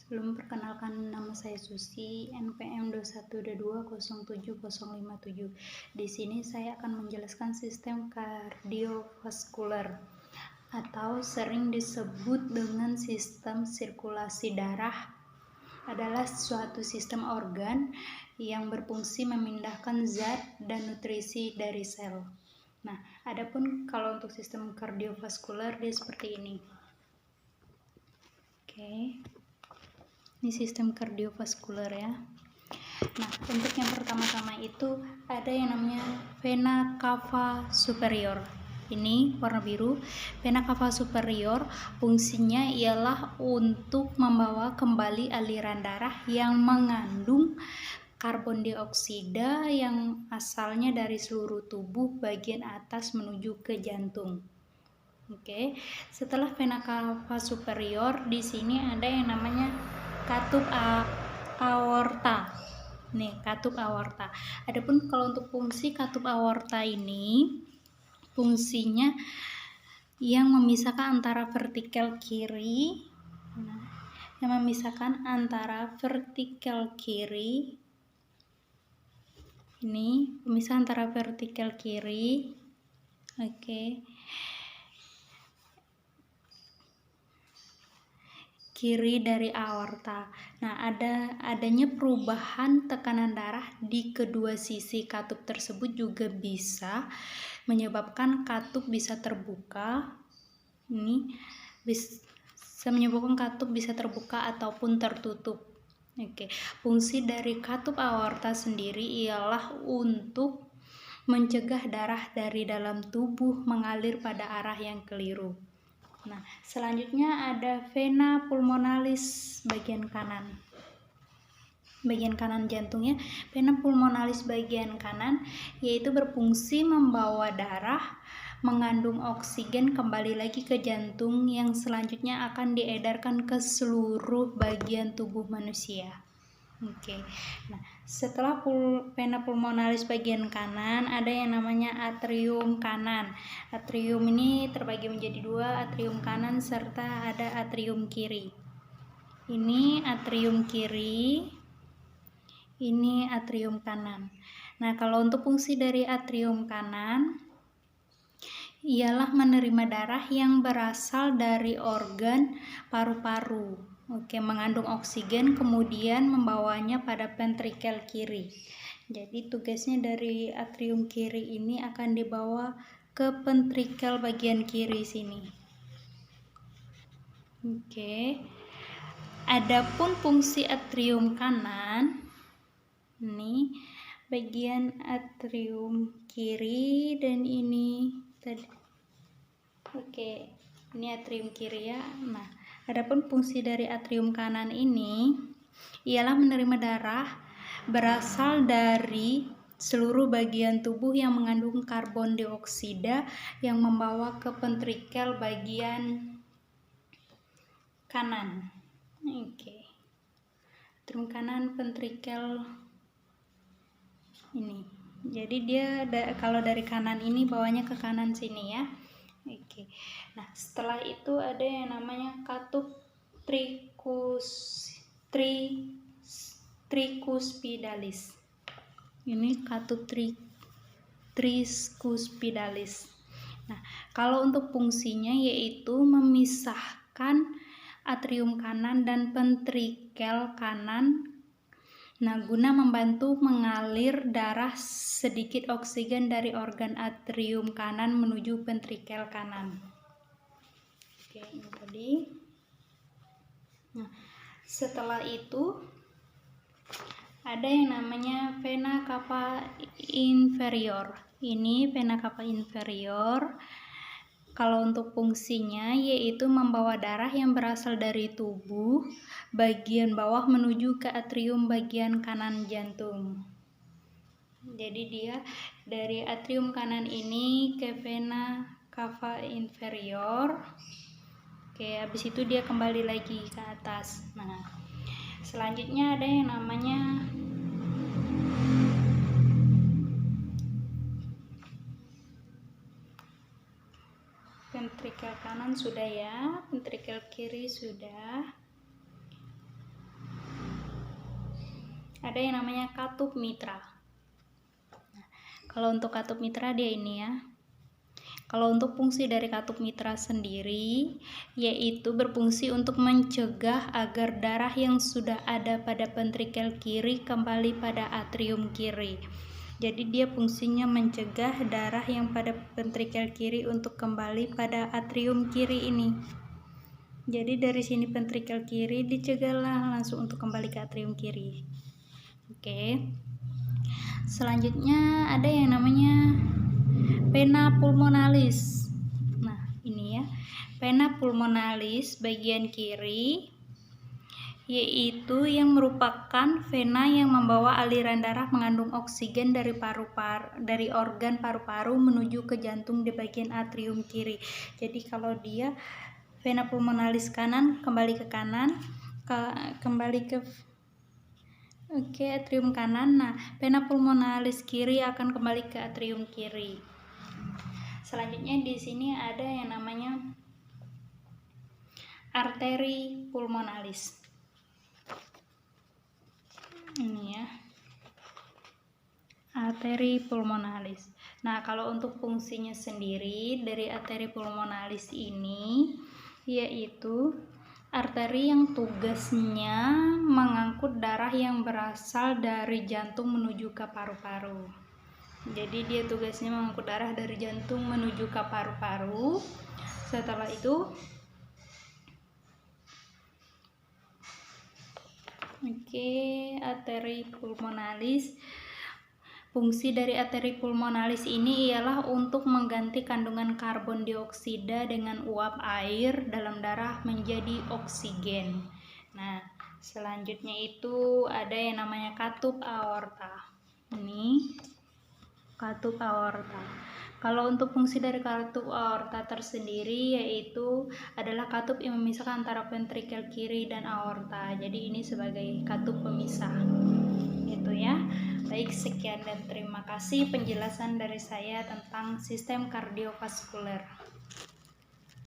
Sebelum perkenalkan, nama saya Susi, NPM 21220707. Di sini saya akan menjelaskan sistem kardiovaskuler atau sering disebut dengan sistem sirkulasi darah. Adalah suatu sistem organ yang berfungsi memindahkan zat dan nutrisi dari sel. Nah, adapun kalau untuk sistem kardiovaskuler dia seperti ini. Oke. Ini sistem kardiovaskuler ya. Nah, untuk yang pertama-tama itu ada yang namanya vena cava superior. Ini warna biru. Vena cava superior fungsinya ialah untuk membawa kembali aliran darah yang mengandung karbon dioksida yang asalnya dari seluruh tubuh bagian atas menuju ke jantung. Oke. Setelah vena cava superior, di sini ada yang namanya katup aorta. Nih, katup aorta. Adapun kalau untuk fungsi katup aorta ini, fungsinya yang memisahkan antara vertikal kiri, ini pemisah antara vertikal kiri, kiri dari aorta. Nah, adanya perubahan tekanan darah di kedua sisi katup tersebut juga bisa menyebabkan katup bisa terbuka. Ini bisa menyebabkan katup bisa terbuka ataupun tertutup. Fungsi dari katup aorta sendiri ialah untuk mencegah darah dari dalam tubuh mengalir pada arah yang keliru. Nah, selanjutnya ada vena pulmonalis bagian kanan. Bagian kanan jantungnya, vena pulmonalis bagian kanan yaitu berfungsi membawa darah mengandung oksigen kembali lagi ke jantung yang selanjutnya akan diedarkan ke seluruh bagian tubuh manusia. Nah, setelah vena pulmonalis bagian kanan ada yang namanya atrium kanan. Atrium ini terbagi menjadi dua, atrium kanan serta ada atrium kiri. Ini atrium kiri, ini atrium kanan. Nah, kalau untuk fungsi dari atrium kanan ialah menerima darah yang berasal dari organ paru-paru. Mengandung oksigen kemudian membawanya pada ventrikel kiri. Jadi tugasnya dari atrium kiri ini akan dibawa ke ventrikel bagian kiri sini. Adapun fungsi atrium kanan, ini bagian atrium kiri dan ini tadi. Ini atrium kiri ya. Nah, adapun fungsi dari atrium kanan ini ialah menerima darah berasal dari seluruh bagian tubuh yang mengandung karbon dioksida yang membawa ke ventrikel bagian kanan. Atrium kanan ventrikel ini. Jadi dia kalau dari kanan ini bawanya ke kanan sini ya. Nah, setelah itu ada yang namanya katup tricuspidalis. Ini katup tricuspidalis. Nah, kalau untuk fungsinya yaitu memisahkan atrium kanan dan ventrikel kanan. Nah, guna membantu mengalir darah sedikit oksigen dari organ atrium kanan menuju ventrikel kanan. Ini tadi. Nah, setelah itu ada yang namanya vena cava inferior. Ini vena cava inferior. Kalau untuk fungsinya yaitu membawa darah yang berasal dari tubuh bagian bawah menuju ke atrium bagian kanan jantung. Jadi dia dari atrium kanan ini ke vena cava inferior. Habis itu dia kembali lagi ke atas. Nah, selanjutnya ada yang namanya ventrikel kanan sudah ya, ventrikel kiri sudah. ada yang namanya katup mitra. Kalau untuk katup mitra dia ini ya. Kalau untuk fungsi dari katup mitra sendiri, yaitu berfungsi untuk mencegah agar darah yang sudah ada pada ventrikel kiri kembali pada atrium kiri. Jadi dia fungsinya mencegah darah yang pada ventrikel kiri untuk kembali pada atrium kiri ini. Jadi dari sini ventrikel kiri dicegahlah langsung untuk kembali ke atrium kiri. Oke. Selanjutnya ada yang namanya vena pulmonalis. Nah, ini ya. Vena pulmonalis bagian kiri yaitu yang merupakan vena yang membawa aliran darah mengandung oksigen dari dari organ paru-paru menuju ke jantung di bagian atrium kiri. Jadi kalau dia vena pulmonalis kanan kembali ke kanan, kembali ke atrium kanan. Nah, vena pulmonalis kiri akan kembali ke atrium kiri. Selanjutnya di sini ada yang namanya arteri pulmonalis. Ini ya. Arteri pulmonalis. Nah, kalau untuk fungsinya sendiri dari arteri pulmonalis ini yaitu arteri yang tugasnya mengangkut darah yang berasal dari jantung menuju ke paru-paru. Jadi dia tugasnya mengangkut darah dari jantung menuju ke paru-paru. Setelah itu arteri pulmonalis. Fungsi dari arteri pulmonalis ini ialah untuk mengganti kandungan karbon dioksida dengan uap air dalam darah menjadi oksigen. Nah, selanjutnya itu ada yang namanya katup aorta. Ini katup aorta. Kalau untuk fungsi dari katup aorta tersendiri yaitu adalah katup yang memisahkan antara ventrikel kiri dan aorta. Jadi ini sebagai katup pemisah. Itu ya. Baik, sekian dan terima kasih penjelasan dari saya tentang sistem kardiovaskuler.